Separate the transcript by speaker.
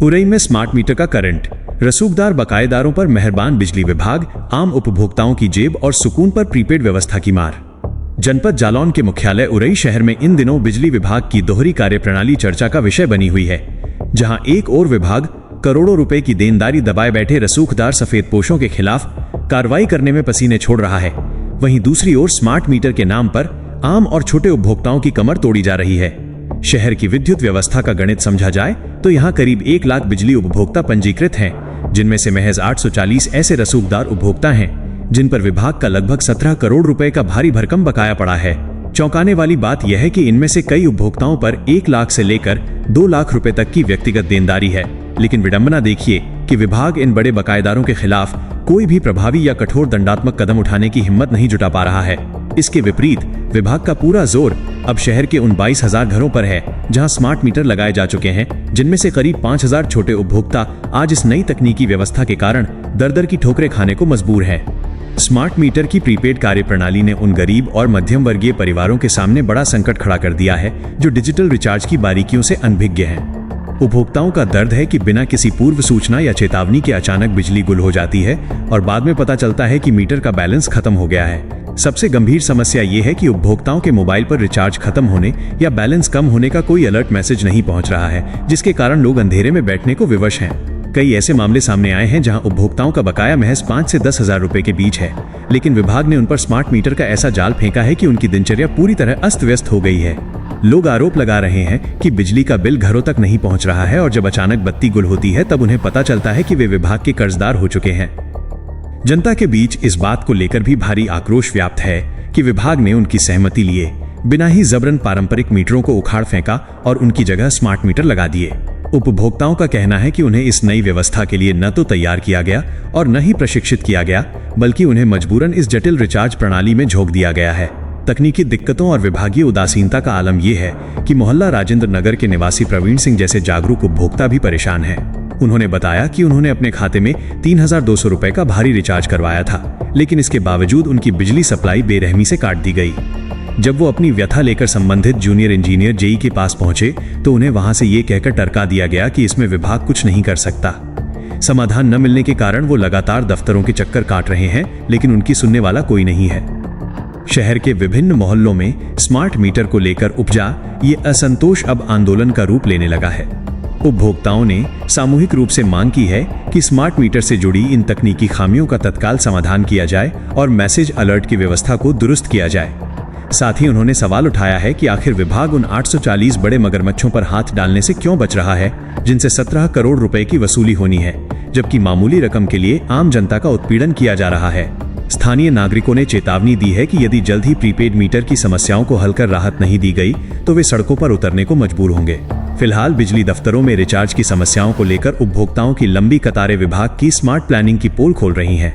Speaker 1: उरई में smart meter का current, रसूखदार बकायेदारों पर मेहरबान बिजली विभाग, आम उपभोक्ताओं की जेब और सुकून पर प्रीपेड व्यवस्था की मार। जनपद जालौन के मुख्यालय उरई शहर में इन दिनों बिजली विभाग की दोहरी कार्यप्रणाली चर्चा का विषय बनी हुई है, जहां एक ओर विभाग करोड़ों रुपए की देनदारी दबाए बैठे रसूखदार सफेदपोशों के खिलाफ कार्रवाई करने में पसीने छोड़ रहा है, वहीं दूसरी ओर स्मार्ट मीटर के नाम पर आम और छोटे उपभोक्ताओं की कमर तोड़ी जा रही है। शहर की विद्युत व्यवस्था का गणित समझा जाए तो यहाँ करीब 1 लाख बिजली उपभोक्ता पंजीकृत हैं, जिनमें से महज 840 ऐसे रसूखदार उपभोक्ता हैं जिन पर विभाग का लगभग 17 करोड़ रुपए का भारी भरकम बकाया पड़ा है। चौंकाने वाली बात यह है कि इनमें से कई उपभोक्ताओं पर 1 लाख से लेकर 2 लाख रुपए तक की व्यक्तिगत देनदारी है, लेकिन विडंबना देखिए कि विभाग इन बड़े बकायेदारों के खिलाफ कोई भी प्रभावी या कठोर दंडात्मक कदम उठाने की हिम्मत नहीं जुटा पा रहा है। इसके विपरीत विभाग का पूरा जोर अब शहर के उन 22,000 घरों पर है जहां स्मार्ट मीटर लगाए जा चुके हैं, जिनमें से करीब 5,000 छोटे उपभोक्ता आज इस नई तकनीकी व्यवस्था के कारण दर-दर की ठोकरें खाने को मजबूर हैं। स्मार्ट मीटर की प्रीपेड कार्यप्रणाली ने उन गरीब और मध्यम वर्गीय परिवारों के सामने बड़ा संकट खड़ा कर दिया है जो डिजिटल रिचार्ज की बारीकियों से अनभिज्ञ हैं। उपभोक्ताओं का दर्द है कि बिना किसी पूर्व सूचना या चेतावनी के अचानक बिजली गुल हो जाती है और बाद में पता चलता है कि मीटर का बैलेंस खत्म हो गया है। सबसे गंभीर समस्या ये है कि उपभोक्ताओं के मोबाइल पर रिचार्ज खत्म होने या बैलेंस कम होने का कोई अलर्ट मैसेज नहीं पहुंच रहा है, जिसके कारण लोग अंधेरे में बैठने को विवश हैं। कई ऐसे मामले सामने आए हैं जहां उपभोक्ताओं का बकाया महज 5 से 10,000 रुपए के बीच है, लेकिन विभाग ने उन पर स्मार्ट मीटर का ऐसा जाल फेंका है कि उनकी दिनचर्या पूरी तरह अस्त व्यस्त हो गई है। लोग आरोप लगा रहे हैं कि बिजली का बिल घरों तक नहीं पहुंच रहा है और जब अचानक बत्ती गुल होती है तब उन्हें पता चलता है कि वे विभाग के कर्जदार हो चुके हैं। जनता के बीच इस बात को लेकर भी भारी आक्रोश व्याप्त है कि विभाग ने उनकी सहमति लिए बिना ही जबरन पारंपरिक मीटरों को उखाड़ फेंका और उनकी जगह स्मार्ट मीटर लगा दिए। उपभोक्ताओं का कहना है कि उन्हें इस नई व्यवस्था के लिए न तो तैयार किया गया और न ही प्रशिक्षित किया गया, बल्कि उन्हें मजबूरन इस जटिल रिचार्ज प्रणाली में झोंक दिया गया है। तकनीकी दिक्कतों और विभागीय उदासीनता का आलम यह है कि मोहल्ला राजेंद्र नगर के निवासी प्रवीण सिंह जैसे जागरूक उपभोक्ता भी परेशान हैं। उन्होंने बताया कि उन्होंने अपने खाते में 3,200 रुपए का भारी रिचार्ज करवाया था, लेकिन इसके बावजूद उनकी बिजली सप्लाई बेरहमी से काट दी गई। जब वो अपनी व्यथा लेकर संबंधित जूनियर इंजीनियर जेई के पास पहुंचे तो उन्हें वहां से ये कहकर टरका दिया गया कि इसमें विभाग कुछ नहीं कर सकता। समाधान न मिलने के कारण वो लगातार दफ्तरों के चक्कर काट रहे हैं, लेकिन उनकी सुनने वाला कोई नहीं है। शहर के विभिन्न मोहल्लों में स्मार्ट मीटर को लेकर उपजा ये असंतोष अब आंदोलन का रूप लेने लगा है। उपभोक्ताओं ने सामूहिक रूप से मांग की है कि स्मार्ट मीटर से जुड़ी इन तकनीकी खामियों का तत्काल समाधान किया जाए और मैसेज अलर्ट की व्यवस्था को दुरुस्त किया जाए। साथ ही उन्होंने सवाल उठाया है कि आखिर विभाग उन 840 बड़े मगरमच्छों पर हाथ डालने से क्यों बच रहा है जिनसे 17 करोड़ रुपए की वसूली होनी है, जबकि मामूली रकम के लिए आम जनता का उत्पीड़न किया जा रहा है। स्थानीय नागरिकों ने चेतावनी दी है कि यदि जल्द ही प्रीपेड मीटर की समस्याओं को हल कर राहत नहीं दी गई तो वे सड़कों पर उतरने को मजबूर होंगे। फिलहाल बिजली दफ्तरों में रिचार्ज की समस्याओं को लेकर उपभोक्ताओं की लंबी कतारें विभाग की स्मार्ट प्लानिंग की पोल खोल रही हैं।